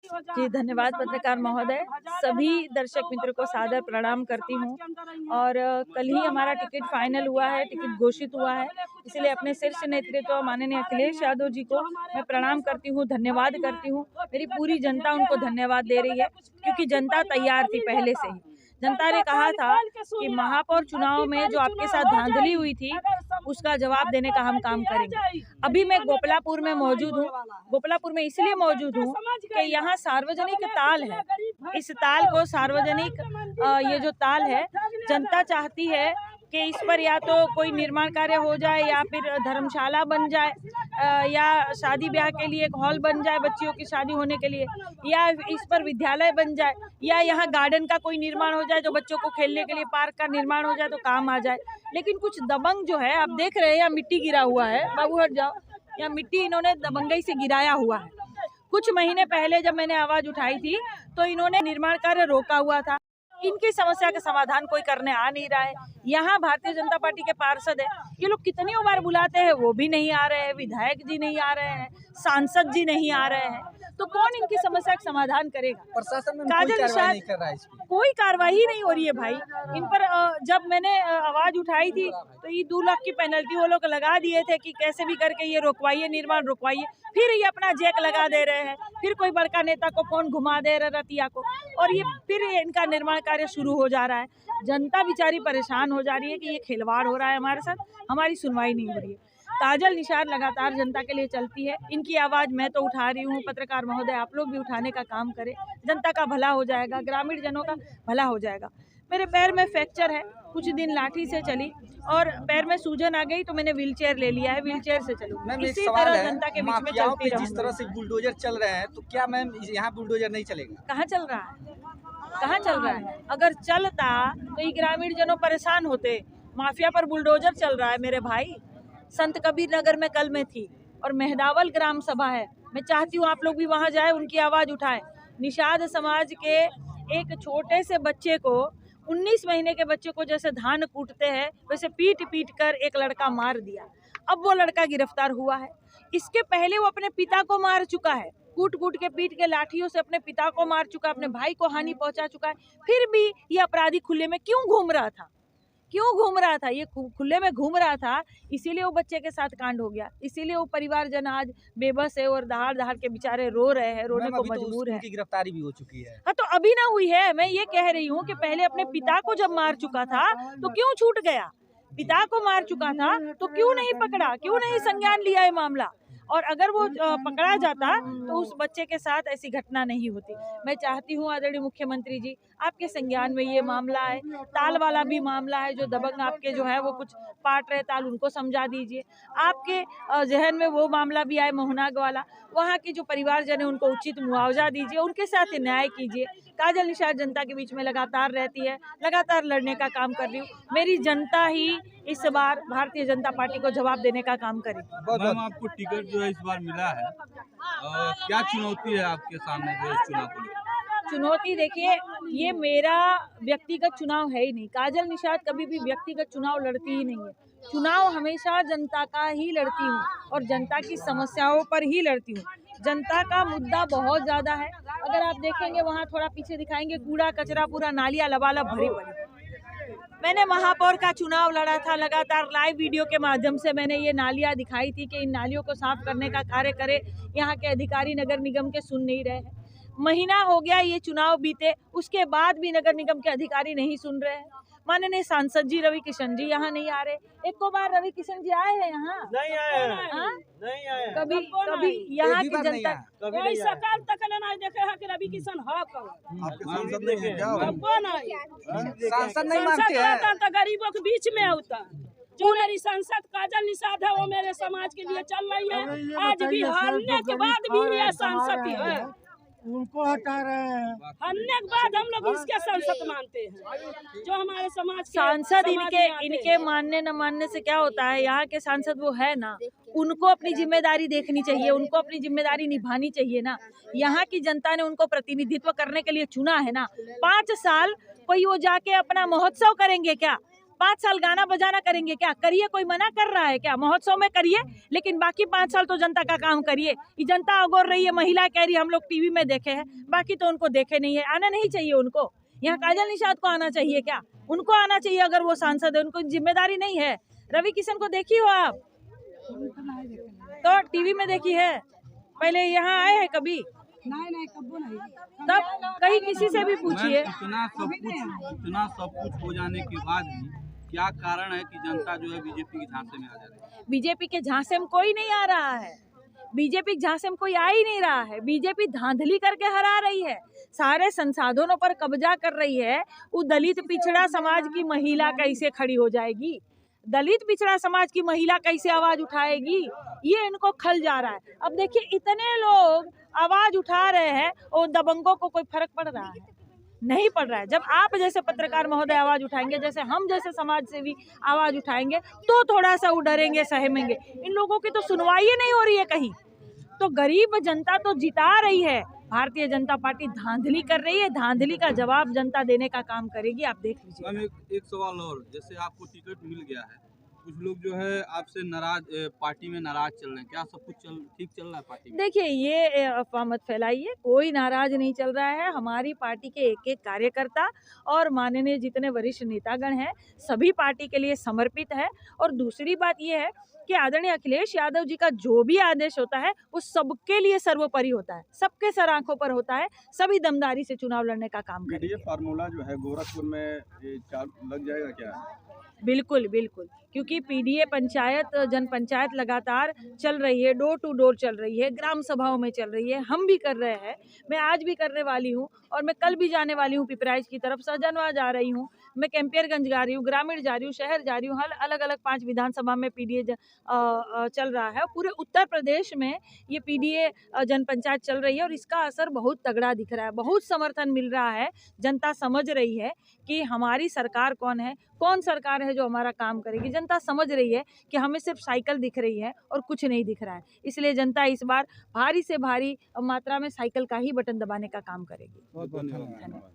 जी धन्यवाद पत्रकार महोदय। सभी दर्शक मित्रों को सादर प्रणाम करती हूँ। और कल ही हमारा टिकट फाइनल हुआ है, टिकट घोषित हुआ है, इसलिए अपने शीर्ष नेतृत्व माननीय अखिलेश यादव जी को मैं प्रणाम करती हूँ, धन्यवाद करती हूँ। मेरी पूरी जनता उनको धन्यवाद दे रही है, क्योंकि जनता तैयार थी पहले से ही। जनता ने कहा था कि महापौर चुनाव में जो आपके साथ धांधली हुई थी उसका जवाब देने का हम काम करेंगे। अभी मैं गोपलापुर में मौजूद हूँ। गोपलापुर में इसलिए मौजूद हूँ कि यहाँ सार्वजनिक ताल है। इस ताल को सार्वजनिक ये जो ताल है, जनता चाहती है कि इस पर या तो कोई निर्माण कार्य हो जाए या फिर धर्मशाला बन जाए, या शादी ब्याह के लिए एक हॉल बन जाए बच्चियों की शादी होने के लिए, या इस पर विद्यालय बन जाए, या यहाँ गार्डन का कोई निर्माण हो जाए जो बच्चों को खेलने के लिए पार्क का निर्माण हो जाए तो काम आ जाए। लेकिन कुछ दबंग जो है, आप देख रहे हैं यहाँ मिट्टी गिरा हुआ है, बाबू हट जाओ, यहाँ मिट्टी इन्होंने दबंगई से गिराया हुआ है। कुछ महीने पहले जब मैंने आवाज उठाई थी तो इन्होंने निर्माण कार्य रोका हुआ था। इनकी समस्या का समाधान कोई करने आ नहीं रहा है। यहाँ भारतीय जनता पार्टी के पार्षद है, ये लोग कितनी बार बुलाते हैं वो भी नहीं आ रहे हैं, विधायक जी नहीं आ रहे हैं, सांसद जी नहीं आ रहे हैं, तो कौन इनकी समस्या का समाधान करेगा? प्रशासन में काजल निषाद नहीं कर रहा है, कोई कार्रवाई नहीं हो रही है भाई इन पर। जब मैंने आवाज उठाई थी तो ये 2 लाख की पेनल्टी वो लोग लगा दिए थे कि कैसे भी करके ये रोकवाइए, निर्माण रोकवाइए। फिर ये अपना जैक लगा दे रहे हैं, फिर कोई बड़का नेता को फोन घुमा दे रहे रतिया को, और ये फिर इनका निर्माण कार्य शुरू हो जा रहा है। जनता बेचारी परेशान हो जा रही है कि ये खिलवाड़ हो रहा है हमारे साथ, हमारी सुनवाई नहीं हो रही है। काजल निषाद लगातार जनता के लिए चलती है, इनकी आवाज़ मैं तो उठा रही हूँ, पत्रकार महोदय आप लोग भी उठाने का काम करें। जनता का भला हो जाएगा, ग्रामीण जनों का भला हो जाएगा। मेरे पैर में फ्रैक्चर है, कुछ दिन लाठी से चली और पैर में सूजन आ गई तो मैंने व्हील चेयर ले लिया है, व्हील चेयर से चलूँ। इसी तरह जनता के बीच में चलती रहूंगी। जिस तरह से बुलडोजर चल रहे हैं तो क्या मैम यहाँ बुलडोजर नहीं चलेगा? कहाँ चल रहा है, कहाँ चल रहा है? अगर चलता तो ये ग्रामीण जनों परेशान होते। माफिया पर बुलडोजर चल रहा है मेरे भाई। संत कबीर नगर में कल मैं थी और मेहदावल ग्राम सभा है, मैं चाहती हूँ आप लोग भी वहाँ जाए, उनकी आवाज़ उठाएं। निषाद समाज के एक छोटे से बच्चे को, 19 महीने के बच्चे को जैसे धान कूटते हैं वैसे पीट पीट कर एक लड़का मार दिया। अब वो लड़का गिरफ्तार हुआ है। इसके पहले वो अपने पिता को मार चुका है, कूट कूट के पीट के लाठियों से अपने पिता को मार चुका है, अपने भाई को हानि पहुंचा चुका है। फिर भी ये अपराधी खुले में क्यों घूम रहा था? क्यों घूम रहा था? ये खुले में घूम रहा था, इसीलिए वो बच्चे के साथ कांड हो गया, इसीलिए वो परिवारजन आज बेबस है और दहाड़ दहाड़ के बेचारे रो रहे हैं, रोने को मजबूर है। गिरफ्तारी भी हो चुकी है। हाँ तो अभी ना हुई है। मैं ये कह रही हूँ कि पहले अपने पिता को जब मार चुका था तो क्यों छूट गया? पिता को मार चुका था तो क्यों नहीं पकड़ा, क्यों नहीं संज्ञान लिया ये मामला? और अगर वो पकड़ा जाता तो उस बच्चे के साथ ऐसी घटना नहीं होती। मैं चाहती हूँ आदरणीय मुख्यमंत्री जी, आपके संज्ञान में ये मामला है। ताल वाला भी मामला है, जो दबंग आपके जो है वो कुछ पाट रहे ताल, उनको समझा दीजिए। आपके जहन में वो मामला भी आए मोहनाग वाला, वहाँ के जो परिवारजन है उनको उचित मुआवजा दीजिए, उनके साथ न्याय कीजिए। काजल निषाद जनता के बीच में लगातार रहती है, लगातार लड़ने का काम कर रही हूँ। मेरी जनता ही इस बार भारतीय जनता पार्टी को जवाब देने का काम करेगी। मैम आपको टिकट जो है इस बार मिला है, क्या चुनौती है आपके सामने जो इस चुनाव को लेकर? चुनौती देखिए, ये मेरा व्यक्तिगत चुनाव है ही नहीं। काजल निषाद कभी भी व्यक्तिगत चुनाव लड़ती ही नहीं है। चुनाव हमेशा जनता का ही लड़ती हूँ और जनता की समस्याओं पर ही लड़ती हूँ। जनता का मुद्दा बहुत ज़्यादा है। अगर आप देखेंगे वहाँ थोड़ा पीछे दिखाएंगे, कूड़ा कचरा पूरा नालियाँ लबालब भरी पड़ी। मैंने महापौर का चुनाव लड़ा था, लगातार लाइव वीडियो के माध्यम से मैंने ये नालियाँ दिखाई थी कि इन नालियों को साफ करने का कार्य करे। यहाँ के अधिकारी नगर निगम के सुन नहीं रहे हैं। महीना हो गया ये चुनाव बीते, उसके बाद भी नगर निगम के अधिकारी नहीं सुन रहे हैं। माननीय सांसद जी रवि किशन जी यहाँ नहीं आ रहे। एक को बार रवि किशन जी आए हैं यहाँ? नहीं आए हैं, नहीं आए। कभी यहाँ की जनता कोई सरकार तक नहीं देखे है कि रवि किशन है कौन? सांसद नहीं है क्या? सांसद नहीं मानते हैं तो गरीबों के बीच में होता। जो मेरी सांसद काजल निषाद है वो मेरे समाज के लिए चल रही है। आज भी हारने के बाद भी ये सांसद है, उनको हटा रहे हैं। हारने के बाद हम लोग इसके सांसद मानते हैं, जो हमारे समाज के सांसद इनके मानने न मानने से क्या होता है। यहाँ के सांसद वो है ना, उनको अपनी जिम्मेदारी देखनी चाहिए, उनको अपनी जिम्मेदारी निभानी चाहिए ना। यहाँ की जनता ने उनको प्रतिनिधित्व करने के लिए चुना है ना। 5 साल कोई वो जाके अपना महोत्सव करेंगे क्या? 5 साल गाना बजाना करेंगे क्या? करिए, कोई मना कर रहा है क्या? महोत्सव में करिए, लेकिन बाकी 5 साल तो जनता का काम करिए। ये जनता अगोर रही है, महिला कह रही है हम लोग टीवी में देखे हैं, बाकी तो उनको देखे नहीं है। आना नहीं चाहिए उनको। यहाँ काजल निषाद को आना चाहिए क्या? उनको आना चाहिए अगर वो सांसद है, उनको जिम्मेदारी नहीं है। रवि किशन को देखी हो आप? तो टीवी में देखी है, पहले यहाँ आए हैं कभी? नहीं कब्बो नहीं। तब कहीं किसी से भी पूछिए। इतना सब कुछ हो जाने के बाद भी क्या कारण है कि जनता जो है बीजेपी के झांसे में आ जा रही है? बीजेपी के झांसे में कोई नहीं आ रहा है। बीजेपी के झांसे में कोई आ ही नहीं रहा है। बीजेपी धांधली करके हरा रही है, सारे संसाधनों पर कब्जा कर रही है। वो दलित पिछड़ा समाज की महिला कैसे खड़ी हो जाएगी? दलित पिछड़ा समाज की महिला कैसे आवाज उठाएगी? ये इनको खल जा रहा है। अब देखिए, इतने लोग आवाज उठा रहे हैं और दबंगों को कोई फर्क पड़ रहा है? नहीं पड़ रहा है। जब आप जैसे पत्रकार महोदय आवाज उठाएंगे, जैसे हम जैसे समाज सेवी आवाज उठाएंगे, तो थोड़ा सा वो डरेंगे, सहमेंगे। इन लोगों की तो सुनवाई नहीं हो रही है कहीं। तो गरीब जनता तो जिता रही है, भारतीय जनता पार्टी धांधली कर रही है। धांधली का जवाब जनता देने का काम करेगी, आप देख लीजिए। मैम एक सवाल और, जैसे आपको टिकट मिल गया है, कुछ लोग जो है आपसे नाराज, पार्टी में नाराज चल रहे हैं, क्या सब कुछ ठीक चल रहा है पार्टी में? देखिए, ये अफवाह मत फैलाइए, कोई नाराज नहीं चल रहा है। हमारी पार्टी के एक एक कार्यकर्ता और माननीय जितने वरिष्ठ नेतागण हैं, सभी पार्टी के लिए समर्पित है। और दूसरी बात ये है कि आदरणीय अखिलेश यादव जी का जो भी आदेश होता है वो सबके लिए सर्वोपरि होता है, सबके सर आंखों पर होता है। सभी दमदारी से चुनाव लड़ने का काम करेंगे। पीडीए फार्मूला जो है गोरखपुर में ये चालू लग जाएगा क्या? बिल्कुल बिल्कुल, क्योंकि पीडीए पंचायत, जन पंचायत लगातार चल रही है, डोर टू डोर चल रही है, ग्राम सभाओं में चल रही है। हम भी कर रहे हैं, मैं आज भी करने वाली हूँ और मैं कल भी जाने वाली हूँ पिपराइच की तरफ, सहजनवा जा रही हूँ, मैं कैंपियरगंज जा रही हूँ, ग्रामीण जा रही हूँ, शहर जा रही हूँ। हर अलग अलग 5 विधानसभा में पीडीए चल रहा है। पूरे उत्तर प्रदेश में ये पीडीए जन पंचायत चल रही है और इसका असर बहुत तगड़ा दिख रहा है, बहुत समर्थन मिल रहा है। जनता समझ रही है कि हमारी सरकार कौन है, कौन सरकार है जो हमारा काम करेगी। जनता समझ रही है कि हमें सिर्फ साइकिल दिख रही है और कुछ नहीं दिख रहा है। इसलिए जनता इस बार भारी से भारी मात्रा में साइकिल का ही बटन दबाने का काम करेगी। बहुत धन्यवाद।